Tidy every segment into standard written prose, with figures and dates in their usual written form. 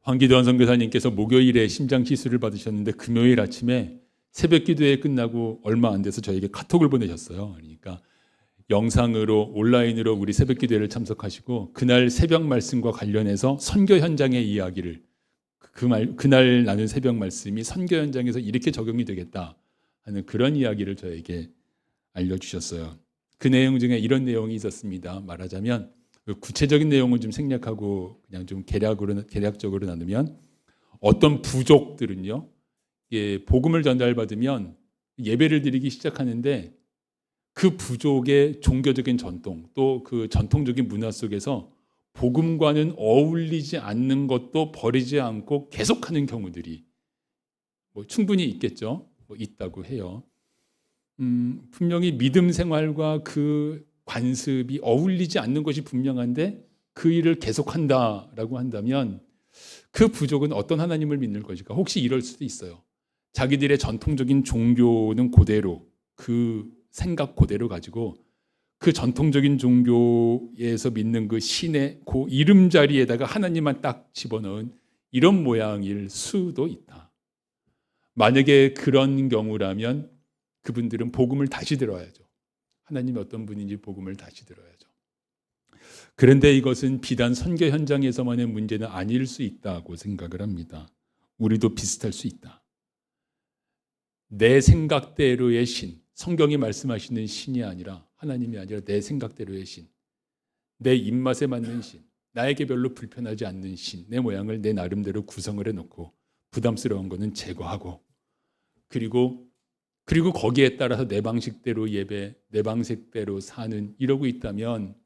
황기도환 선교사님께서 목요일에 심장 시술을 받으셨는데 금요일 아침에 새벽 기도회 끝나고 얼마 안 돼서 저에게 카톡을 보내셨어요. 그러니까 영상으로 온라인으로 우리 새벽 기도회를 참석하시고 그날 새벽 말씀과 관련해서 선교 현장의 이야기를 그날 나눈 새벽 말씀이 선교 현장에서 이렇게 적용이 되겠다 하는 그런 이야기를 저에게 알려주셨어요. 그 내용 중에 이런 내용이 있었습니다. 말하자면 구체적인 내용은 좀 생략하고 그냥 좀 개략적으로 나누면 어떤 부족들은요, 복음을 전달받으면 예배를 드리기 시작하는데 그 부족의 종교적인 전통 또 그 전통적인 문화 속에서 복음과는 어울리지 않는 것도 버리지 않고 계속하는 경우들이 충분히 있겠죠. 있다고 해요. 분명히 믿음 생활과 그 관습이 어울리지 않는 것이 분명한데 그 일을 계속한다라고 한다면 그 부족은 어떤 하나님을 믿는 것일까? 혹시 이럴 수도 있어요. 자기들의 전통적인 종교는 그대로 그 생각 그대로 가지고 그 전통적인 종교에서 믿는 그 신의 그 이름자리에다가 하나님만 딱 집어넣은 이런 모양일 수도 있다. 만약에 그런 경우라면 그분들은 복음을 다시 들어야죠. 하나님이 어떤 분인지 복음을 다시 들어야죠. 그런데 이것은 비단 선교 현장에서만의 문제는 아닐 수 있다고 생각을 합니다. 우리도 비슷할 수 있다. 내 생각대로의 신, 성경이 말씀하시는 신이 아니라 하나님이 아니라 내 생각대로의 신, 내 입맛에 맞는 신, 나에게 별로 불편하지 않는 신, 내 모양을 내 나름대로 구성을 해놓고 부담스러운 거는 제거하고 그리고 거기에 따라서 내 방식대로 예배, 내 방식대로 사는 이러고 있다면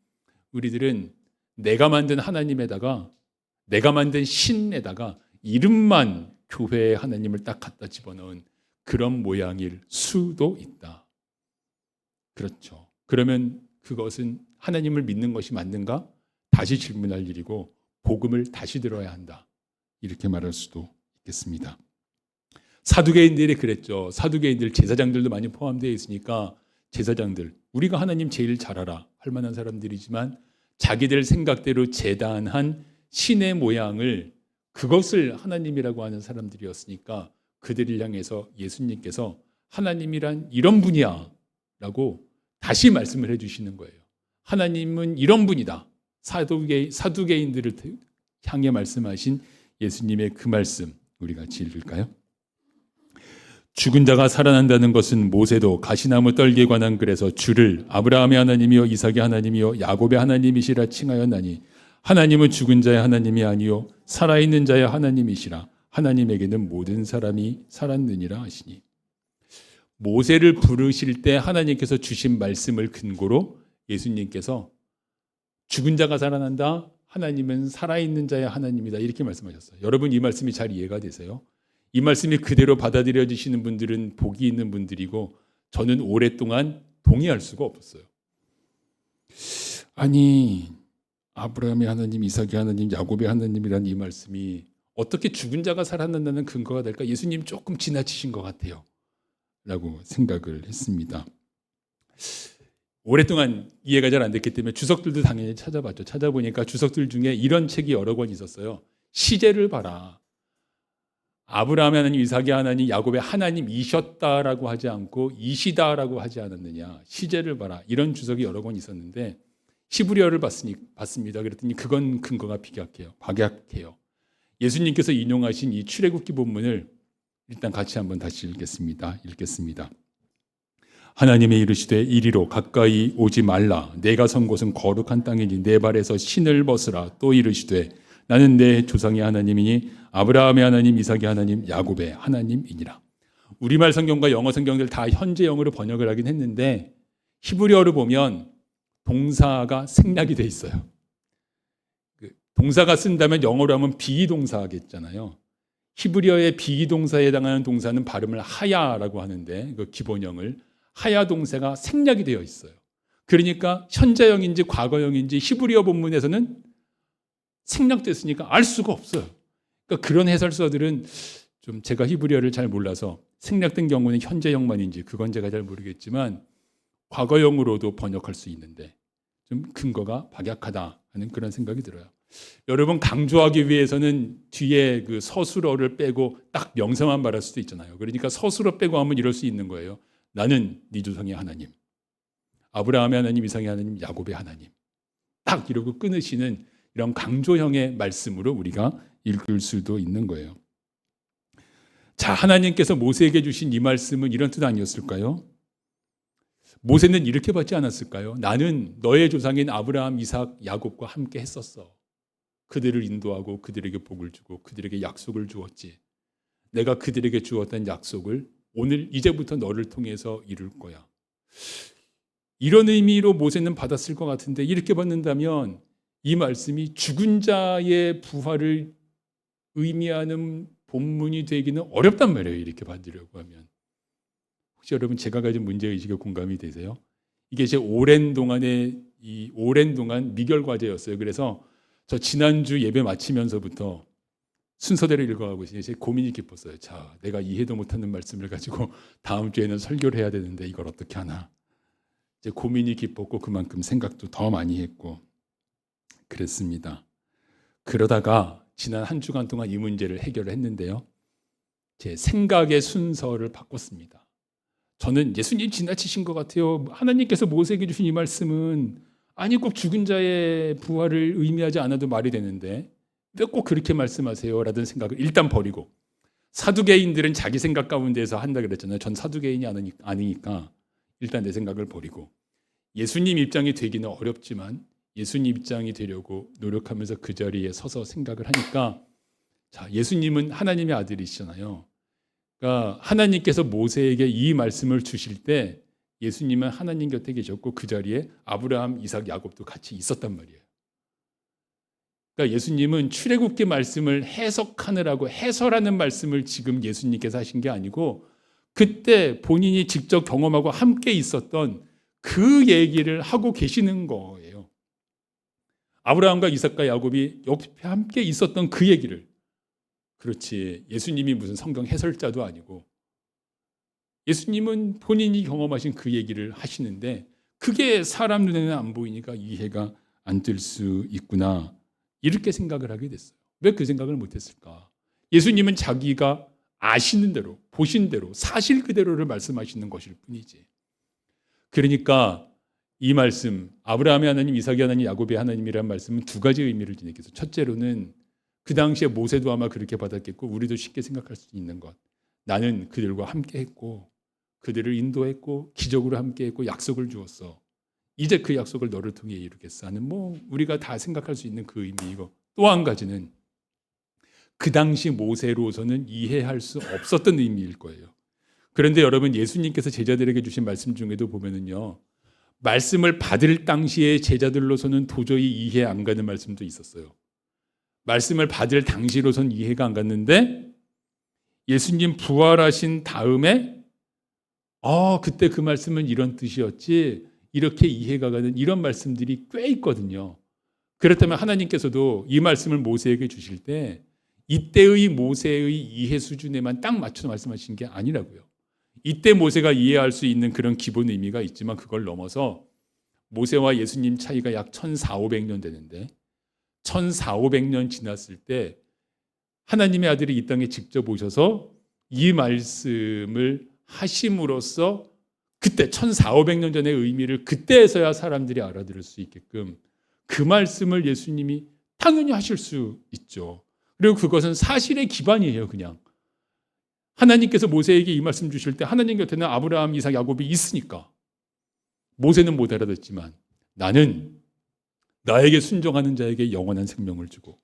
우리들은 내가 만든 하나님에다가 내가 만든 신에다가 이름만 교회의 하나님을 딱 갖다 집어넣은 그런 모양일 수도 있다. 그렇죠. 그러면 그것은 하나님을 믿는 것이 맞는가? 다시 질문할 일이고 복음을 다시 들어야 한다. 이렇게 말할 수도 있겠습니다. 사두개인들이 그랬죠. 사두개인들 제사장들도 많이 포함되어 있으니까 제사장들 우리가 하나님 제일 잘 알아 할 만한 사람들이지만 자기들 생각대로 제단한 신의 모양을 그것을 하나님이라고 하는 사람들이었으니까 그들을 향해서 예수님께서 하나님이란 이런 분이야 라고 다시 말씀을 해주시는 거예요. 하나님은 이런 분이다. 사두개인들을 향해 말씀하신 예수님의 그 말씀 우리 같이 읽을까요? 죽은 자가 살아난다는 것은 모세도 가시나무 떨기에 관한 글에서 주를 아브라함의 하나님이요 이삭의 하나님이요 야곱의 하나님이시라 칭하였나니 하나님은 죽은 자의 하나님이 아니요 살아있는 자의 하나님이시라 하나님에게는 모든 사람이 살았느니라 하시니 모세를 부르실 때 하나님께서 주신 말씀을 근거로 예수님께서 죽은 자가 살아난다. 하나님은 살아있는 자의 하나님이다. 이렇게 말씀하셨어요. 여러분 이 말씀이 잘 이해가 되세요? 이 말씀이 그대로 받아들여지시는 분들은 복이 있는 분들이고 저는 오랫동안 동의할 수가 없었어요. 아니 아브라함의 하나님, 이삭의 하나님, 야곱의 하나님이라는 이 말씀이 어떻게 죽은 자가 살아난다는 근거가 될까? 예수님 조금 지나치신 것 같아요. 라고 생각을 했습니다. 오랫동안 이해가 잘 안 됐기 때문에 주석들도 당연히 찾아봤죠. 찾아보니까 주석들 중에 이런 책이 여러 권 있었어요. 시제를 봐라. 아브라함의 하나님, 이삭의 하나님, 야곱의 하나님이셨다라고 하지 않고 이시다라고 하지 않았느냐. 시제를 봐라. 이런 주석이 여러 권 있었는데 히브리어를 봤습니다. 그랬더니 그건 근거가 박약해요. 예수님께서 인용하신 이 출애굽기 본문을 일단 같이 한번 다시 읽겠습니다. 하나님의 이르시되 이리로 가까이 오지 말라. 내가 선 곳은 거룩한 땅이니 내 발에서 신을 벗으라. 또 이르시되 나는 내 조상의 하나님이니 아브라함의 하나님, 이삭의 하나님, 야곱의 하나님이니라. 우리말 성경과 영어 성경들 다 현재형으로 번역을 하긴 했는데 히브리어를 보면 동사가 생략이 돼 있어요. 동사가 쓴다면 영어로 하면 비동사겠잖아요. 히브리어의 비동사에 해당하는 동사는 발음을 하야라고 하는데 그 기본형을 하야 동사가 생략이 되어 있어요. 그러니까 현재형인지 과거형인지 히브리어 본문에서는 생략됐으니까 알 수가 없어요. 그러니까 그런 해설서들은 좀 제가 히브리어를 잘 몰라서 생략된 경우는 현재형만인지 그건 제가 잘 모르겠지만 과거형으로도 번역할 수 있는데 좀 근거가 박약하다 하는 그런 생각이 들어요. 여러분 강조하기 위해서는 뒤에 그 서술어를 빼고 딱 명사만 말할 수도 있잖아요. 그러니까 서술어 빼고 하면 이럴 수 있는 거예요. 나는 네 조상의 하나님, 아브라함의 하나님, 이삭의 하나님, 야곱의 하나님. 딱 이러고 끊으시는 이런 강조형의 말씀으로 우리가 읽을 수도 있는 거예요. 자, 하나님께서 모세에게 주신 이 말씀은 이런 뜻 아니었을까요? 모세는 이렇게 받지 않았을까요? 나는 너의 조상인 아브라함, 이삭, 야곱과 함께 했었어. 그들을 인도하고 그들에게 복을 주고 그들에게 약속을 주었지. 내가 그들에게 주었던 약속을 오늘 이제부터 너를 통해서 이룰 거야. 이런 의미로 모세는 받았을 것 같은데, 이렇게 받는다면 이 말씀이 죽은 자의 부활을 의미하는 본문이 되기는 어렵단 말이에요. 이렇게 받으려고 하면. 혹시 여러분 제가 가진 문제의식에 공감이 되세요? 이게 제 오랜 동안 미결 과제였어요. 그래서 저 지난주 예배 마치면서부터 순서대로 읽어가고 있으니 제 고민이 깊었어요. 자, 내가 이해도 못하는 말씀을 가지고 다음 주에는 설교를 해야 되는데 이걸 어떻게 하나. 제 고민이 깊었고 그만큼 생각도 더 많이 했고 그랬습니다. 그러다가 지난 한 주간 동안 이 문제를 해결을 했는데요. 제 생각의 순서를 바꿨습니다. 저는 예수님 지나치신 것 같아요. 하나님께서 모세에게 주신 이 말씀은 아니 꼭 죽은 자의 부활을 의미하지 않아도 말이 되는데 왜 꼭 그렇게 말씀하세요? 라는 생각을 일단 버리고, 사두개인들은 자기 생각 가운데서 한다 그랬잖아요. 전 사두개인이 아니니까 일단 내 생각을 버리고 예수님 입장이 되기는 어렵지만 예수님 입장이 되려고 노력하면서 그 자리에 서서 생각을 하니까, 자, 예수님은 하나님의 아들이시잖아요. 그러니까 하나님께서 모세에게 이 말씀을 주실 때 예수님은 하나님 곁에 계셨고 그 자리에 아브라함, 이삭, 야곱도 같이 있었단 말이에요. 그러니까 예수님은 출애굽기 말씀을 해석하느라고 해설하는 말씀을 지금 예수님께서 하신 게 아니고 그때 본인이 직접 경험하고 함께 있었던 그 얘기를 하고 계시는 거예요. 아브라함과 이삭과 야곱이 옆에 함께 있었던 그 얘기를. 그렇지, 예수님이 무슨 성경 해설자도 아니고 예수님은 본인이 경험하신 그 얘기를 하시는데 그게 사람 눈에는 안 보이니까 이해가 안 될 수 있구나, 이렇게 생각을 하게 됐어요. 왜 그 생각을 못했을까? 예수님은 자기가 아시는 대로, 보신 대로, 사실 그대로를 말씀하시는 것일 뿐이지. 그러니까 이 말씀, 아브라함의 하나님, 이삭의 하나님, 야곱의 하나님이라는 말씀은 두 가지 의미를 지니겠어. 첫째로는 그 당시에 모세도 아마 그렇게 받았겠고 우리도 쉽게 생각할 수 있는 것. 나는 그들과 함께 했고 그들을 인도했고 기적으로 함께 했고 약속을 주었어. 이제 그 약속을 너를 통해 이루겠어 하는, 우리가 다 생각할 수 있는 그 의미이고, 또 한 가지는 그 당시 모세로서는 이해할 수 없었던 의미일 거예요. 그런데 여러분, 예수님께서 제자들에게 주신 말씀 중에도 보면은요, 말씀을 받을 당시의 제자들로서는 도저히 이해 안 가는 말씀도 있었어요. 말씀을 받을 당시로서는 이해가 안 갔는데 예수님 부활하신 다음에 그때 그 말씀은 이런 뜻이었지, 이렇게 이해가 가는 이런 말씀들이 꽤 있거든요. 그렇다면 하나님께서도 이 말씀을 모세에게 주실 때 이때의 모세의 이해 수준에만 딱 맞춰 말씀하신 게 아니라고요. 이때 모세가 이해할 수 있는 그런 기본 의미가 있지만 그걸 넘어서 모세와 예수님 차이가 약 1400~1500년 되는데 1400~1500년 지났을 때 하나님의 아들이 이 땅에 직접 오셔서 이 말씀을 하심으로써 그때 1400~1500년 전의 의미를 그때에서야 사람들이 알아들을 수 있게끔 그 말씀을 예수님이 당연히 하실 수 있죠. 그리고 그것은 사실의 기반이에요. 그냥 하나님께서 모세에게 이 말씀 주실 때 하나님 곁에는 아브라함, 이삭, 야곱이 있으니까 모세는 못 알아듣지만 나는 나에게 순종하는 자에게 영원한 생명을 주고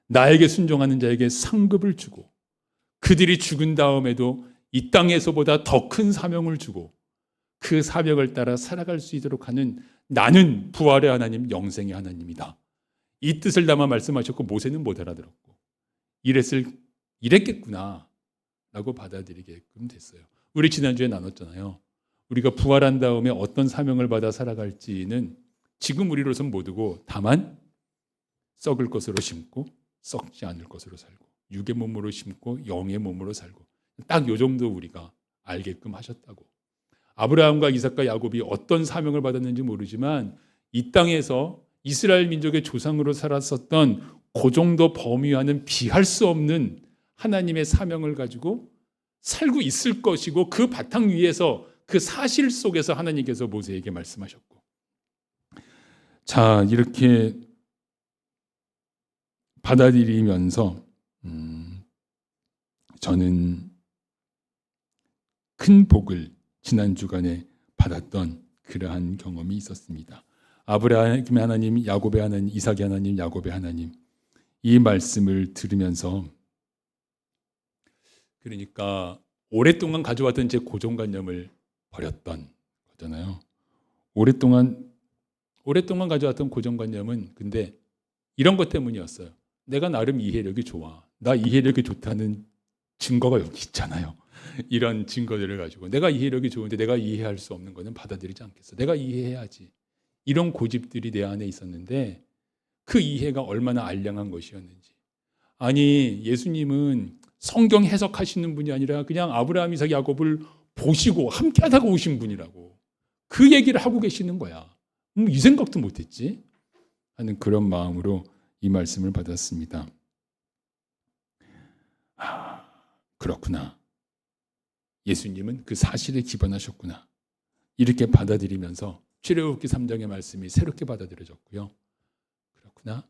나에게 순종하는 자에게 상급을 주고 그들이 죽은 다음에도 이 땅에서보다 더 큰 사명을 주고 그 사명을 따라 살아갈 수 있도록 하는, 나는 부활의 하나님, 영생의 하나님이다. 이 뜻을 담아 말씀하셨고 모세는 못 알아들었고 이랬겠구나 라고 받아들이게끔 됐어요. 우리 지난주에 나눴잖아요. 우리가 부활한 다음에 어떤 사명을 받아 살아갈지는 지금 우리로서는 모르고 다만 썩을 것으로 심고 썩지 않을 것으로 살고 육의 몸으로 심고 영의 몸으로 살고, 딱 요 정도 우리가 알게끔 하셨다고. 아브라함과 이삭과 야곱이 어떤 사명을 받았는지 모르지만 이 땅에서 이스라엘 민족의 조상으로 살았었던 그 정도 범위와는 비할 수 없는 하나님의 사명을 가지고 살고 있을 것이고, 그 바탕 위에서, 그 사실 속에서 하나님께서 모세에게 말씀하셨고, 자, 이렇게 받아들이면서 저는 큰 복을 지난 주간에 받았던 그러한 경험이 있었습니다. 아브라함의 하나님, 야곱의 하나님, 이삭의 하나님, 야곱의 하나님, 이 말씀을 들으면서, 그러니까 오랫동안 가져왔던 제 고정관념을 버렸던 거잖아요. 오랫동안 가져왔던 고정관념은 근데 이런 것 때문이었어요. 내가 나름 이해력이 좋아. 나 이해력이 좋다는 증거가 여기 있잖아요. 이런 증거들을 가지고 내가 이해력이 좋은데 내가 이해할 수 없는 거는 받아들이지 않겠어. 내가 이해해야지. 이런 고집들이 내 안에 있었는데, 그 이해가 얼마나 알량한 것이었는지. 아니, 예수님은 성경 해석하시는 분이 아니라 그냥 아브라함, 이삭, 야곱을 보시고 함께 하다가 오신 분이라고. 그 얘기를 하고 계시는 거야. 이 생각도 못했지 하는 그런 마음으로 이 말씀을 받았습니다. 그렇구나. 예수님은 그 사실에 기반하셨구나. 이렇게 받아들이면서 출애굽기 3장의 말씀이 새롭게 받아들여졌고요. 그렇구나.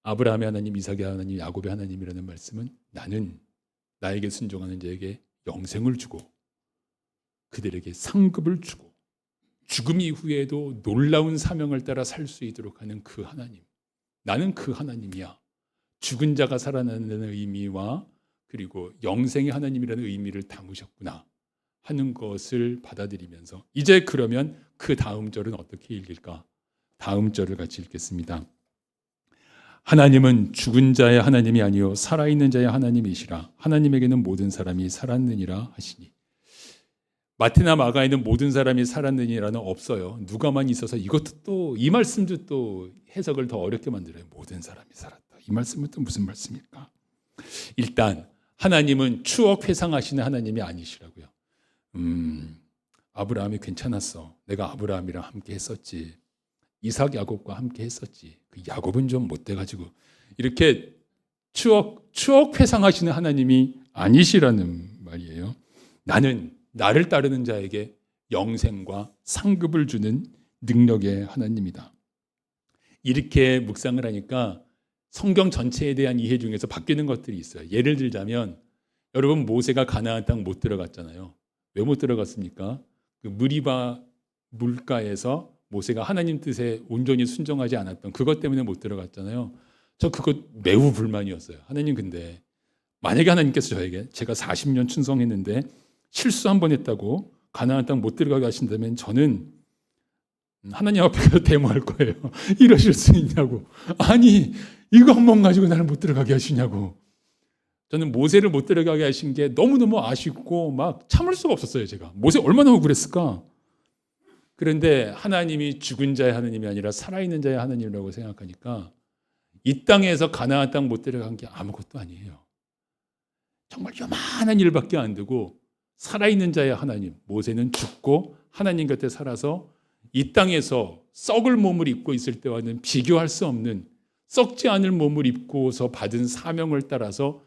아브라함의 하나님, 이삭의 하나님, 야곱의 하나님이라는 말씀은 나는 나에게 순종하는 자에게 영생을 주고 그들에게 상급을 주고 죽음 이후에도 놀라운 사명을 따라 살 수 있도록 하는 그 하나님. 나는 그 하나님이야. 죽은 자가 살아나는 의미와 그리고 영생의 하나님이라는 의미를 담으셨구나 하는 것을 받아들이면서, 이제 그러면 그 다음 절은 어떻게 읽을까? 다음 절을 같이 읽겠습니다. 하나님은 죽은 자의 하나님이 아니요 살아있는 자의 하나님이시라. 하나님에게는 모든 사람이 살았느니라 하시니. 마태나 마가에는 모든 사람이 살았느니라는 없어요. 누가만 있어서 이것도 또 이 말씀도 또 해석을 더 어렵게 만들어요. 모든 사람이 살았다. 이 말씀은 또 무슨 말씀일까? 일단 하나님은 추억 회상하시는 하나님이 아니시라고요. 아브라함이 괜찮았어. 내가 아브라함이랑 함께 했었지. 이삭, 야곱과 함께 했었지. 그 야곱은 좀 못돼가지고. 이렇게 추억 회상하시는 하나님이 아니시라는 말이에요. 나를 따르는 자에게 영생과 상급을 주는 능력의 하나님이다. 이렇게 묵상을 하니까 성경 전체에 대한 이해 중에서 바뀌는 것들이 있어요. 예를 들자면, 여러분 모세가 가나안 땅 못 들어갔잖아요. 왜 못 들어갔습니까? 그 무리바 물가에서 모세가 하나님 뜻에 온전히 순종하지 않았던 그것 때문에 못 들어갔잖아요. 저 그것 매우 불만이었어요. 하나님, 근데 만약에 하나님께서 저에게 제가 40년 충성했는데 실수 한 번 했다고 가나안 땅 못 들어가게 하신다면 저는 하나님 앞에 가서 데모할 거예요. 이러실 수 있냐고. 아니, 이거 한 번 가지고 나를 못 들어가게 하시냐고. 저는 모세를 못 들어가게 하신 게 너무너무 아쉽고 막 참을 수가 없었어요. 제가 모세 얼마나 억울했을까. 그런데 하나님이 죽은 자의 하나님이 아니라 살아있는 자의 하나님이라고 생각하니까 이 땅에서 가나안 땅 못 들어간 게 아무것도 아니에요. 정말 요만한 일밖에 안 되고, 살아있는 자의 하나님, 모세는 죽고 하나님 곁에 살아서 이 땅에서 썩을 몸을 입고 있을 때와는 비교할 수 없는 썩지 않을 몸을 입고서 받은 사명을 따라서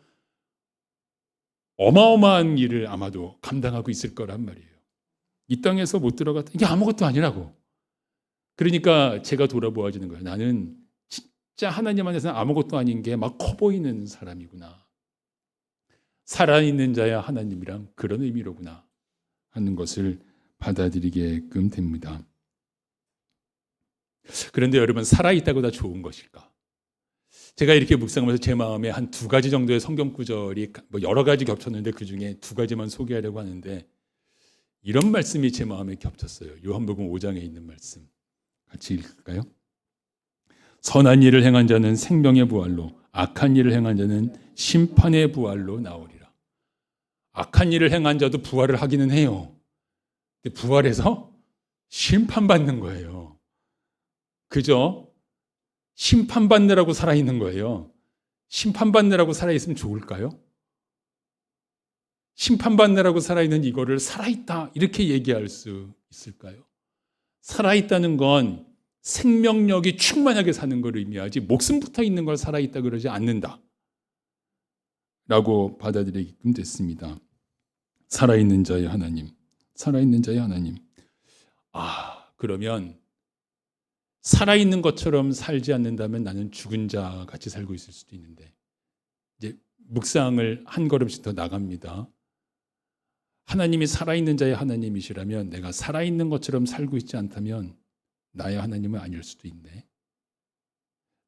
어마어마한 일을 아마도 감당하고 있을 거란 말이에요. 이 땅에서 못 들어갔다. 이게 아무것도 아니라고. 그러니까 제가 돌아보아지는 거예요. 나는 진짜 하나님 안에서는 아무것도 아닌 게 막 커 보이는 사람이구나. 살아있는 자야 하나님이란 그런 의미로구나 하는 것을 받아들이게끔 됩니다. 그런데 여러분, 살아있다고 다 좋은 것일까? 제가 이렇게 묵상하면서 제 마음에 한 2가지 정도의 성경 구절이 여러 가지 겹쳤는데 그 중에 2가지만 소개하려고 하는데, 이런 말씀이 제 마음에 겹쳤어요. 요한복음 5장에 있는 말씀 같이 읽을까요? 선한 일을 행한 자는 생명의 부활로, 악한 일을 행한 자는 심판의 부활로 나오리라. 악한 일을 행한 자도 부활을 하기는 해요. 근데 부활해서 심판받는 거예요. 그죠? 심판받느라고 살아있는 거예요. 심판받느라고 살아있으면 좋을까요? 심판받느라고 살아있는 이거를 살아있다 이렇게 얘기할 수 있을까요? 살아있다는 건 생명력이 충만하게 사는 걸 의미하지 목숨부터 있는 걸 살아있다 그러지 않는다 라고 받아들이게끔 됐습니다. 살아있는 자의 하나님, 살아있는 자의 하나님. 그러면 살아있는 것처럼 살지 않는다면 나는 죽은 자 같이 살고 있을 수도 있는데, 이제 묵상을 한 걸음씩 더 나갑니다. 하나님이 살아있는 자의 하나님이시라면 내가 살아있는 것처럼 살고 있지 않다면 나의 하나님은 아닐 수도 있네.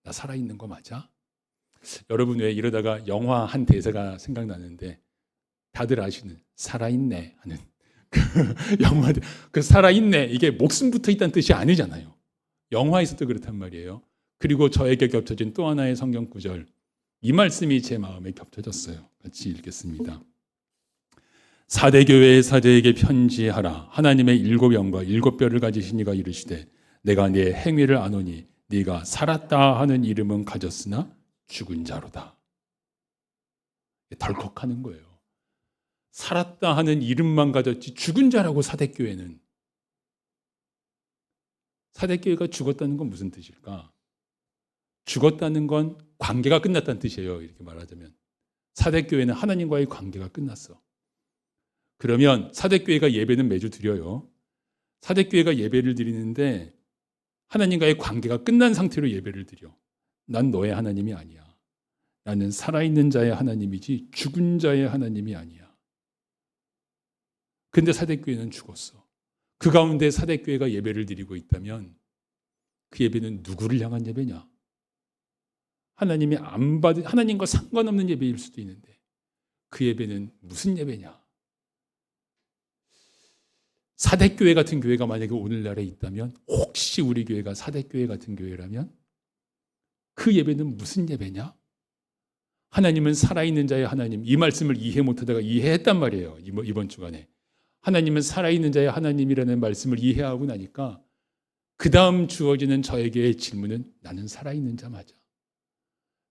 나 살아있는 거 맞아? 여러분 왜 이러다가 영화 한 대사가 생각나는데, 다들 아시는 살아있네 하는 그 영화, 그 살아있네, 이게 목숨부터 있다는 뜻이 아니잖아요. 영화에서도 그렇단 말이에요. 그리고 저에게 겹쳐진 또 하나의 성경 구절, 이 말씀이 제 마음에 겹쳐졌어요. 같이 읽겠습니다. 사대교회의 사제에게 편지하라. 하나님의 7영과 7뼈를 가지신 이가 이르시되 내가 네 행위를 아노니 네가 살았다 하는 이름은 가졌으나 죽은 자로다. 덜컥하는 거예요. 살았다 하는 이름만 가졌지 죽은 자라고. 사대교회는, 사대교회가 죽었다는 건 무슨 뜻일까? 죽었다는 건 관계가 끝났다는 뜻이에요. 이렇게 말하자면 사대교회는 하나님과의 관계가 끝났어. 그러면 사대교회가 예배는 매주 드려요. 사대교회가 예배를 드리는데 하나님과의 관계가 끝난 상태로 예배를 드려. 난 너의 하나님이 아니야. 나는 살아있는 자의 하나님이지 죽은 자의 하나님이 아니야. 근데 사대교회는 죽었어. 그 가운데 사대교회가 예배를 드리고 있다면 그 예배는 누구를 향한 예배냐? 하나님이 안 받은, 하나님과 상관없는 예배일 수도 있는데 그 예배는 무슨 예배냐? 사대교회 같은 교회가 만약에 오늘날에 있다면, 혹시 우리 교회가 사대교회 같은 교회라면 그 예배는 무슨 예배냐? 하나님은 살아있는 자의 하나님, 이 말씀을 이해 못하다가 이해했단 말이에요. 이번 주간에 하나님은 살아있는 자의 하나님이라는 말씀을 이해하고 나니까 그 다음 주어지는 저에게의 질문은 나는 살아있는 자 맞아?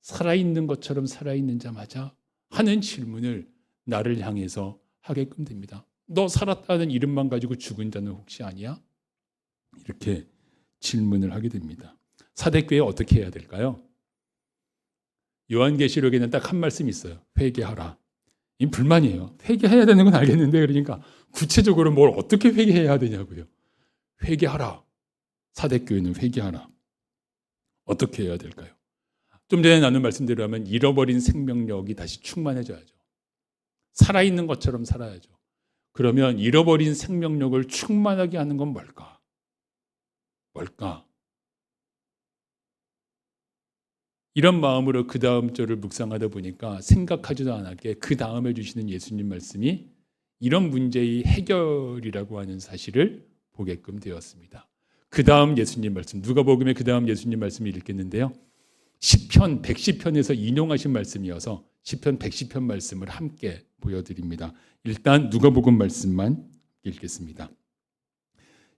살아있는 것처럼 살아있는 자 맞아? 하는 질문을 나를 향해서 하게끔 됩니다. 너 살았다는 이름만 가지고 죽은 자는 혹시 아니야? 이렇게 질문을 하게 됩니다. 사대교회 어떻게 해야 될까요? 요한계시록에는 딱 한 말씀이 있어요. 회개하라. 이 불만이에요. 회개해야 되는 건 알겠는데, 그러니까 구체적으로 뭘 어떻게 회개해야 되냐고요. 회개하라. 사대교회는 회개하라. 어떻게 해야 될까요? 좀 전에 나눈 말씀대로 하면 잃어버린 생명력이 다시 충만해져야죠. 살아있는 것처럼 살아야죠. 그러면 잃어버린 생명력을 충만하게 하는 건 뭘까? 뭘까? 이런 마음으로 그 다음 절을 묵상하다 보니까 생각하지도 않았게 그 다음에 주시는 예수님 말씀이 이런 문제의 해결이라고 하는 사실을 보게끔 되었습니다. 그 다음 예수님 말씀, 누가복음의 그 다음 예수님 말씀을 읽겠는데요. 시편 110편에서 인용하신 말씀이어서 시편 110편 말씀을 함께 보여드립니다. 일단 누가복음 말씀만 읽겠습니다.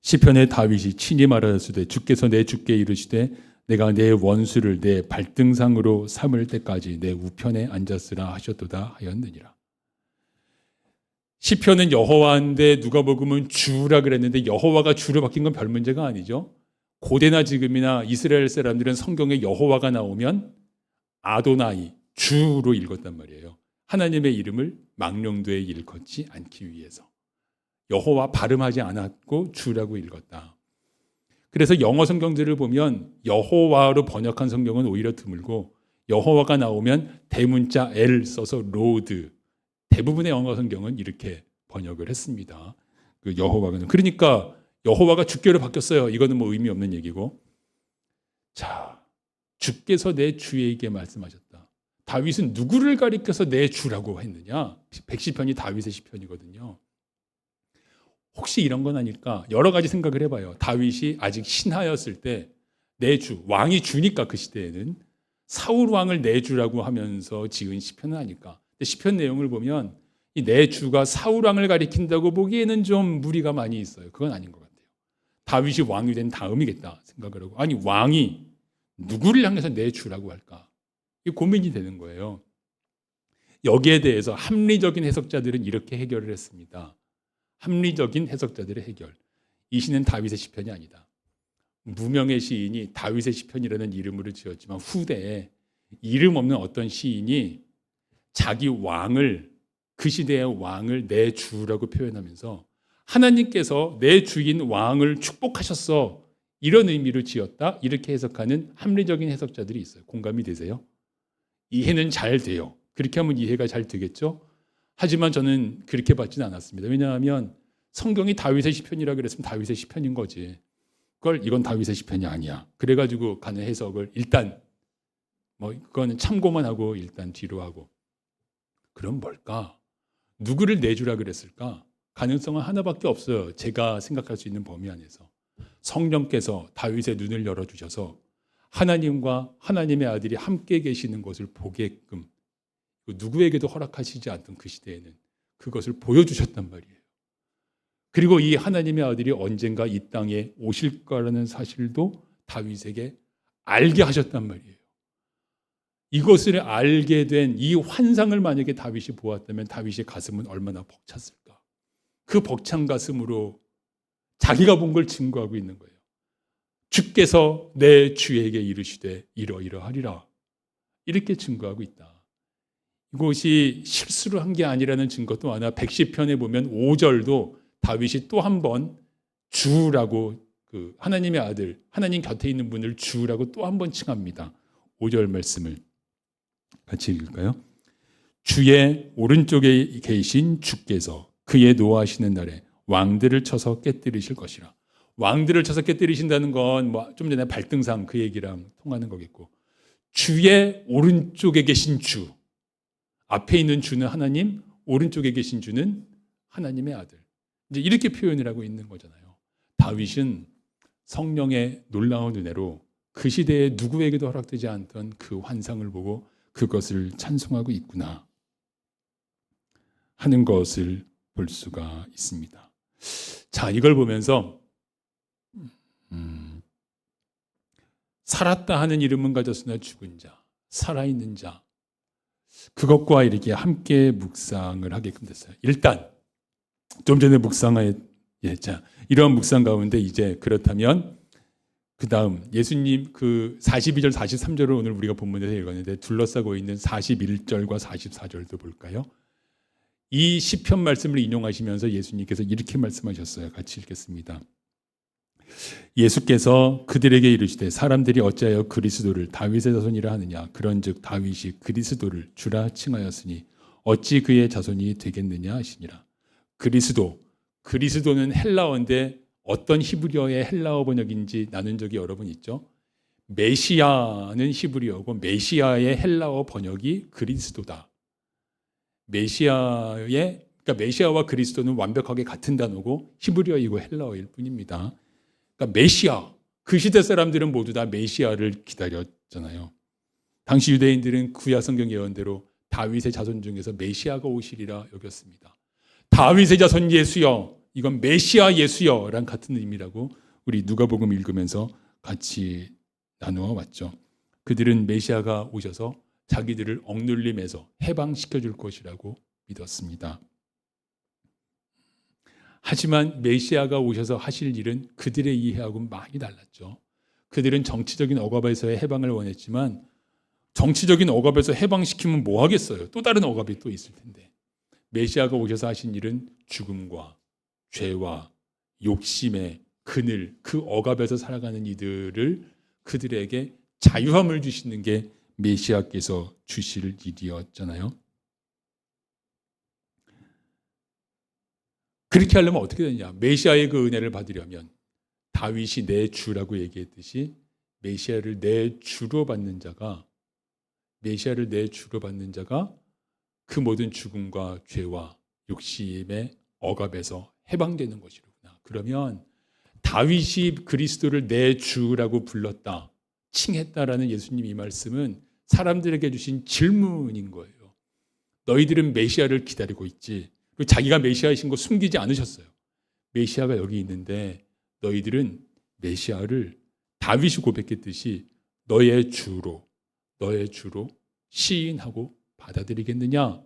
시편의 다윗이 친히 말하였으되 주께서 내 주께 이르시되 내가 내 원수를 내 발등상으로 삼을 때까지 내 우편에 앉았으라 하셨도다 하였느니라. 시편은 여호와인데 누가복음은 주라 그랬는데 여호와가 주로 바뀐 건 별 문제가 아니죠. 고대나 지금이나 이스라엘 사람들은 성경에 여호와가 나오면 아도나이, 주로 읽었단 말이에요. 하나님의 이름을 망령되이 일컫지 않기 위해서. 여호와 발음하지 않았고 주라고 읽었다. 그래서 영어 성경들을 보면 여호와로 번역한 성경은 오히려 드물고 여호와가 나오면 대문자 L 써서 로드. 대부분의 영어 성경은 이렇게 번역을 했습니다. 그 여호와가. 그러니까 여호와가 주께로 바뀌었어요. 이거는 뭐 의미 없는 얘기고. 자, 주께서 내 주에게 말씀하셨다. 다윗은 누구를 가리켜서 내 주라고 했느냐? 110편이 다윗의 시편이거든요. 혹시 이런 건 아닐까? 여러 가지 생각을 해봐요. 다윗이 아직 신하였을 때 내 주, 왕이 주니까 그 시대에는 사울 왕을 내 주라고 하면서 지은 시편은 아닐까? 근데 시편 내용을 보면 이 내 주가 사울 왕을 가리킨다고 보기에는 좀 무리가 많이 있어요. 그건 아닌 것 같아요. 다윗이 왕이 된 다음이겠다 생각을 하고, 아니 왕이 누구를 향해서 내 주라고 할까? 이게 고민이 되는 거예요. 여기에 대해서 합리적인 해석자들은 이렇게 해결을 했습니다. 합리적인 해석자들의 해결. 이 시는 다윗의 시편이 아니다. 무명의 시인이 다윗의 시편이라는 이름으로 지었지만 후대에 이름 없는 어떤 시인이 자기 왕을, 그 시대의 왕을 내 주라고 표현하면서 하나님께서 내 주인 왕을 축복하셨어, 이런 의미로 지었다, 이렇게 해석하는 합리적인 해석자들이 있어요. 공감이 되세요? 이해는 잘 돼요. 그렇게 하면 이해가 잘 되겠죠? 하지만 저는 그렇게 받지는 않았습니다. 왜냐하면 성경이 다윗의 시편이라 그랬으면 다윗의 시편인 거지. 그걸 이건 다윗의 시편이 아니야. 그래가지고 가는 해석을 일단 그거는 참고만 하고 일단 뒤로 하고. 그럼 뭘까? 누구를 내주라 그랬을까? 가능성은 하나밖에 없어요. 제가 생각할 수 있는 범위 안에서. 성령께서 다윗의 눈을 열어주셔서 하나님과 하나님의 아들이 함께 계시는 것을 보게끔, 누구에게도 허락하시지 않던 그 시대에는 그것을 보여주셨단 말이에요. 그리고 이 하나님의 아들이 언젠가 이 땅에 오실 거라는 사실도 다윗에게 알게 하셨단 말이에요. 이것을 알게 된 이 환상을 만약에 다윗이 보았다면 다윗의 가슴은 얼마나 벅찼을까? 그 벅찬 가슴으로 자기가 본 걸 증거하고 있는 거예요. 주께서 내 주에게 이르시되 이러이러하리라, 이렇게 증거하고 있다. 이것이 실수를 한 게 아니라는 증거 또 하나, 110편에 보면 5절도 다윗이 또 한 번 주라고, 그 하나님의 아들, 하나님 곁에 있는 분을 주라고 또 한 번 칭합니다. 5절 말씀을 같이 읽을까요? 주의 오른쪽에 계신 주께서 그의 노하시는 날에 왕들을 쳐서 깨뜨리실 것이라. 왕들을 쳐서 깨뜨리신다는 건 좀 전에 발등상 그 얘기랑 통하는 거겠고, 주의 오른쪽에 계신 주, 앞에 있는 주는 하나님, 오른쪽에 계신 주는 하나님의 아들. 이제 이렇게 표현을 하고 있는 거잖아요. 다윗은 성령의 놀라운 은혜로 그 시대에 누구에게도 허락되지 않던 그 환상을 보고 그것을 찬송하고 있구나 하는 것을 볼 수가 있습니다. 자, 이걸 보면서 살았다 하는 이름은 가졌으나 죽은 자, 살아있는 자, 그것과 이렇게 함께 묵상을 하게끔 됐어요. 일단 좀 전에 묵상에, 자, 이런 묵상 가운데 이제 그렇다면 그 다음 예수님 그 42절 43절을 오늘 우리가 본문에서 읽었는데 둘러싸고 있는 41절과 44절도 볼까요? 이 시편 말씀을 인용하시면서 예수님께서 이렇게 말씀하셨어요. 같이 읽겠습니다. 예수께서 그들에게 이르시되 사람들이 어찌하여 그리스도를 다윗의 자손이라 하느냐, 그런즉 다윗이 그리스도를 주라 칭하였으니 어찌 그의 자손이 되겠느냐 하시니라. 그리스도는 헬라어인데 어떤 히브리어의 헬라어 번역인지 나눈 적이 여러 번 있죠. 메시아는 히브리어고 메시아의 헬라어 번역이 그리스도다. 그러니까 메시아와 그리스도는 완벽하게 같은 단어고 히브리어이고 헬라어일 뿐입니다. 그러니까 메시아, 그 시대 사람들은 모두 다 메시아를 기다렸잖아요. 당시 유대인들은 구약 성경 예언대로 다윗의 자손 중에서 메시아가 오시리라 여겼습니다. 다윗의 자손 예수여, 이건 메시아 예수여랑 같은 의미라고 우리 누가복음 읽으면서 같이 나누어 왔죠. 그들은 메시아가 오셔서 자기들을 억눌림에서 해방시켜 줄 것이라고 믿었습니다. 하지만 메시아가 오셔서 하실 일은 그들의 이해하고는 많이 달랐죠. 그들은 정치적인 억압에서의 해방을 원했지만 정치적인 억압에서 해방시키면 뭐 하겠어요? 또 다른 억압이 또 있을 텐데. 메시아가 오셔서 하신 일은 죽음과 죄와 욕심의 그늘, 그 억압에서 살아가는 이들을, 그들에게 자유함을 주시는 게 메시아께서 주실 일이었잖아요. 그렇게 하려면 어떻게 되냐? 메시아의 그 은혜를 받으려면 다윗이 내 주라고 얘기했듯이 메시아를 내 주로 받는 자가 그 모든 죽음과 죄와 욕심의 억압에서 해방되는 것이로구나. 그러면 다윗이 그리스도를 내 주라고 불렀다, 칭했다라는 예수님 이 말씀은 사람들에게 주신 질문인 거예요. 너희들은 메시아를 기다리고 있지. 그리고 자기가 메시아이신 거 숨기지 않으셨어요. 메시아가 여기 있는데 너희들은 메시아를 다윗이 고백했듯이 너의 주로 시인하고 받아들이겠느냐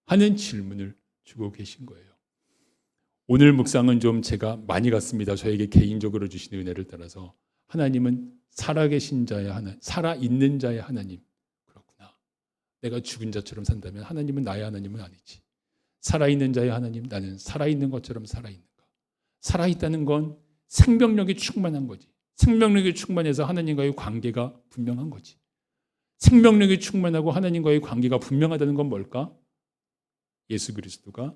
하는 질문을 주고 계신 거예요. 오늘 묵상은 좀 제가 많이 갔습니다. 저에게 개인적으로 주신 은혜를 따라서 하나님은 살아계신 자의 하나님, 살아있는 자의 하나님. 그렇구나. 내가 죽은 자처럼 산다면 하나님은 나의 하나님은 아니지. 살아있는 자의 하나님, 나는 살아있는 것처럼 살아있는가. 살아있다는 건 생명력이 충만한 거지. 생명력이 충만해서 하나님과의 관계가 분명한 거지. 생명력이 충만하고 하나님과의 관계가 분명하다는 건 뭘까? 예수 그리스도가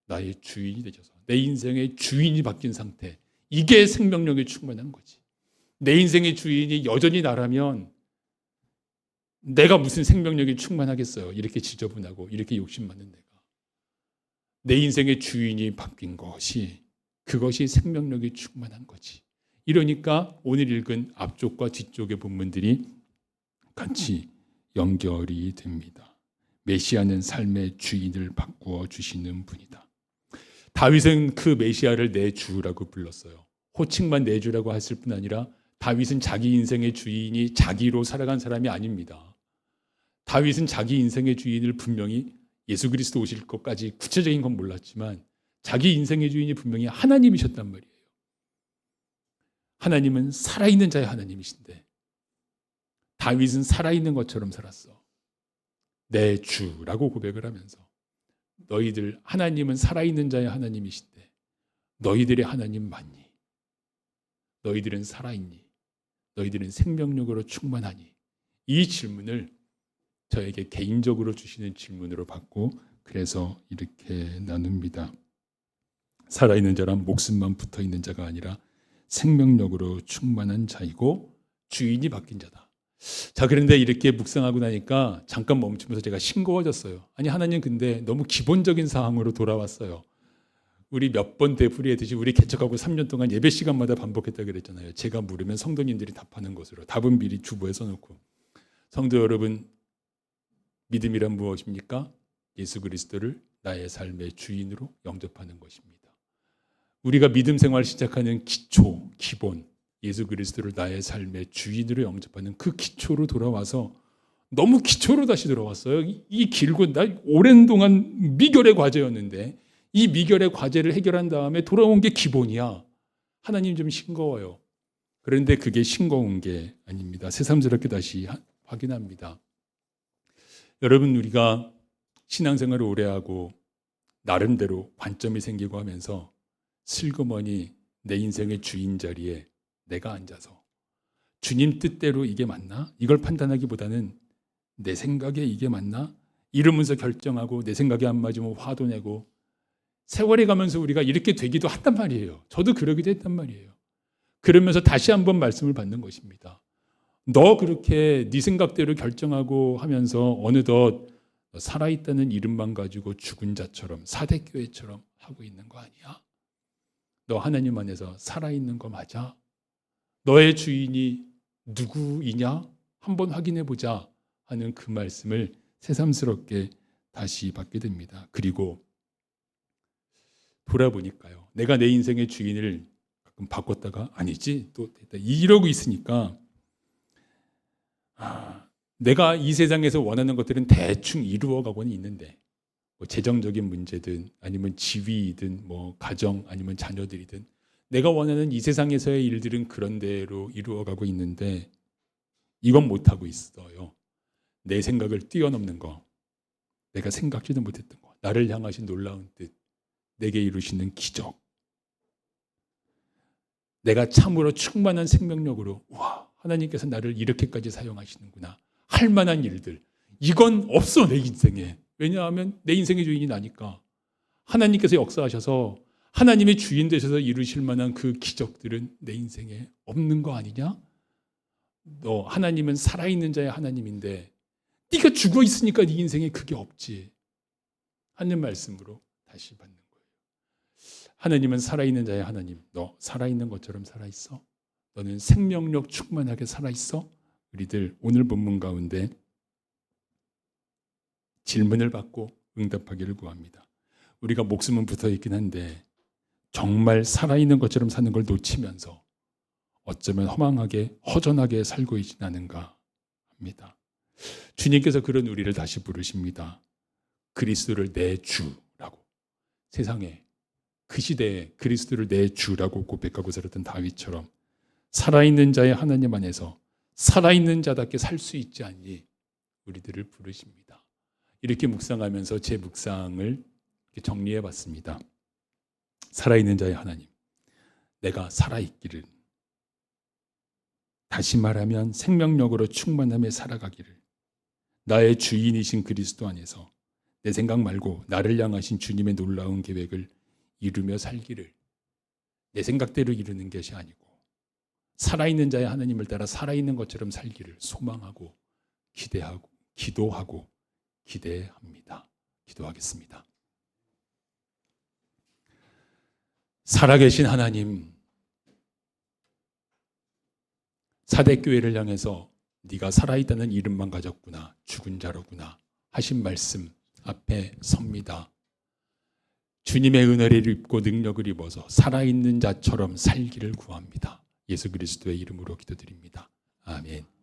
나의 주인이 되셔서 내 인생의 주인이 바뀐 상태. 이게 생명력이 충만한 거지. 내 인생의 주인이 여전히 나라면 내가 무슨 생명력이 충만하겠어요. 이렇게 지저분하고 이렇게 욕심 많은 내가. 내 인생의 주인이 바뀐 것이, 그것이 생명력이 충만한 거지. 이러니까 오늘 읽은 앞쪽과 뒤쪽의 본문들이 같이 연결이 됩니다. 메시아는 삶의 주인을 바꾸어 주시는 분이다. 다윗은 그 메시아를 내 주라고 불렀어요. 호칭만 내 주라고 했을 뿐 아니라 다윗은 자기 인생의 주인이 자기로 살아간 사람이 아닙니다. 다윗은 자기 인생의 주인을 분명히 예수 그리스도 오실 것까지 구체적인 건 몰랐지만 자기 인생의 주인이 분명히 하나님이셨단 말이에요. 하나님은 살아있는 자의 하나님이신데 다윗은 살아있는 것처럼 살았어. 내 주라고 고백을 하면서 너희들 하나님은 살아있는 자의 하나님이신데 너희들의 하나님 맞니? 너희들은 살아있니? 너희들은 생명력으로 충만하니? 이 질문을 저에게 개인적으로 주시는 질문으로 받고 그래서 이렇게 나눕니다. 살아있는 자란 목숨만 붙어있는 자가 아니라 생명력으로 충만한 자이고 주인이 바뀐 자다. 자, 그런데 이렇게 묵상하고 나니까 잠깐 멈추면서 제가 싱거워졌어요. 아니, 하나님 근데 너무 기본적인 사항으로 돌아왔어요. 우리 몇 번 되풀이했듯이 우리 개척하고 3년 동안 예배 시간마다 반복했다 그랬잖아요. 제가 물으면 성도님들이 답하는 것으로. 답은 미리 주보에 써놓고. 성도 여러분, 믿음이란 무엇입니까? 예수 그리스도를 나의 삶의 주인으로 영접하는 것입니다. 우리가 믿음 생활 시작하는 기초, 기본, 예수 그리스도를 나의 삶의 주인으로 영접하는 그 기초로 돌아와서 너무 기초로 다시 돌아왔어요. 이 길고 나 오랜 동안 미결의 과제였는데 이 미결의 과제를 해결한 다음에 돌아온 게 기본이야. 하나님 좀 싱거워요. 그런데 그게 싱거운 게 아닙니다. 새삼스럽게 다시 확인합니다. 여러분, 우리가 신앙생활을 오래 하고 나름대로 관점이 생기고 하면서 슬그머니 내 인생의 주인 자리에 내가 앉아서 주님 뜻대로 이게 맞나? 이걸 판단하기보다는 내 생각에 이게 맞나? 이러면서 결정하고 내 생각에 안 맞으면 화도 내고 세월이 가면서 우리가 이렇게 되기도 한단 말이에요. 저도 그러기도 했단 말이에요. 그러면서 다시 한번 말씀을 받는 것입니다. 너 그렇게 네 생각대로 결정하고 하면서 어느덧 살아있다는 이름만 가지고 죽은 자처럼 사대교회처럼 하고 있는 거 아니야? 너 하나님 안에서 살아있는 거 맞아? 너의 주인이 누구이냐? 한번 확인해 보자 하는 그 말씀을 새삼스럽게 다시 받게 됩니다. 그리고 돌아보니까요. 내가 내 인생의 주인을 가끔 바꿨다가 아니지 또 이러고 있으니까 내가 이 세상에서 원하는 것들은 대충 이루어가고는 있는데 뭐 재정적인 문제든 아니면 지위이든 뭐 가정 아니면 자녀들이든 내가 원하는 이 세상에서의 일들은 그런 대로 이루어가고 있는데 이건 못하고 있어요. 내 생각을 뛰어넘는 거, 내가 생각지도 못했던 거, 나를 향하신 놀라운 뜻, 내게 이루시는 기적, 내가 참으로 충만한 생명력으로 와, 하나님께서 나를 이렇게까지 사용하시는구나 할 만한 일들, 이건 없어 내 인생에. 왜냐하면 내 인생의 주인이 나니까. 하나님께서 역사하셔서 하나님의 주인 되셔서 이루실 만한 그 기적들은 내 인생에 없는 거 아니냐? 너 하나님은 살아있는 자의 하나님인데 네가 죽어 있으니까 네 인생에 그게 없지 하는 말씀으로 다시 받는 거예요. 하나님은 살아있는 자의 하나님. 너 살아있는 것처럼 살아있어? 너는 생명력 충만하게 살아있어? 우리들 오늘 본문 가운데 질문을 받고 응답하기를 구합니다. 우리가 목숨은 붙어있긴 한데 정말 살아있는 것처럼 사는 걸 놓치면서 어쩌면 허망하게 허전하게 살고 있지는 않은가 합니다. 주님께서 그런 우리를 다시 부르십니다. 그리스도를 내 주라고. 세상에 그 시대에 그리스도를 내 주라고 고백하고 살았던 다윗처럼 살아있는 자의 하나님 안에서 살아있는 자답게 살 수 있지 않니? 우리들을 부르십니다. 이렇게 묵상하면서 제 묵상을 정리해 봤습니다. 살아있는 자의 하나님, 내가 살아있기를, 다시 말하면 생명력으로 충만함에 살아가기를, 나의 주인이신 그리스도 안에서 내 생각 말고 나를 향하신 주님의 놀라운 계획을 이루며 살기를, 내 생각대로 이루는 것이 아니고 살아있는 자의 하나님을 따라 살아있는 것처럼 살기를 소망하고 기대하고 기도하고 기대합니다. 기도하겠습니다. 살아계신 하나님, 사대교회를 향해서 네가 살아있다는 이름만 가졌구나, 죽은 자로구나 하신 말씀 앞에 섭니다. 주님의 은혜를 입고 능력을 입어서 살아있는 자처럼 살기를 구합니다. 예수 그리스도의 이름으로 기도드립니다. 아멘.